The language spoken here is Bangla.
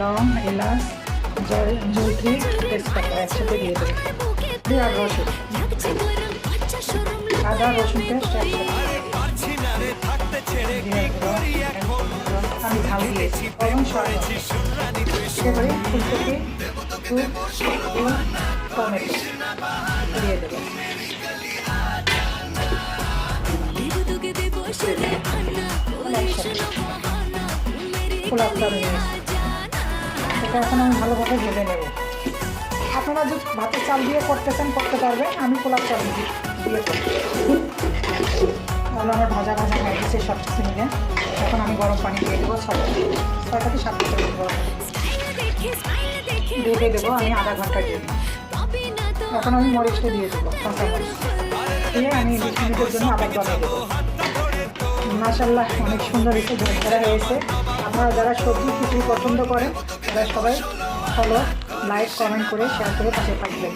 লং, এলাচ, জলফি, তেজপাতা একসাথে দিয়ে দেবো। দিয়ে আর রসুন, আদা রসুন পেস্ট একসাথে দিয়ে দেবো। আমি ঝাল দিয়েছি এবং এবারে ফুলকপি, টমেটো দিয়ে দেবো। পোলাওটা নিয়ে এটা এখন আমি ভালোভাবে ভেজে নেব। আপনারা যদি ভাতের চাল দিয়ে করতে চান করতে পারবেন, আমি পোলাও চাল দিয়ে করতে। তাহলে আমার ভাজা ভাজা হয়ে গেছে সব কিছু মিলে। এখন আমি গরম পানি দিয়ে দেবো 6 থেকে 7 লিটার গরম দিয়ে দেবো। আমি আধা ঘন্টা দিয়ে দেবো। এখন আমি মরিচটা দিয়ে দেবো, কাঁচা মরিচ দিয়ে আমি 20 মিনিটের জন্য আবার দমে দেবো। মাশাআল্লাহ অনেক সুন্দর হয়েছে, ঝরঝরা হয়েছে। আপনারা যারা সবজি খিচুড়ি পছন্দ করেন তারা সবাই ফলো, লাইক, কমেন্ট করে শেয়ার করে পাশে থাকবেন।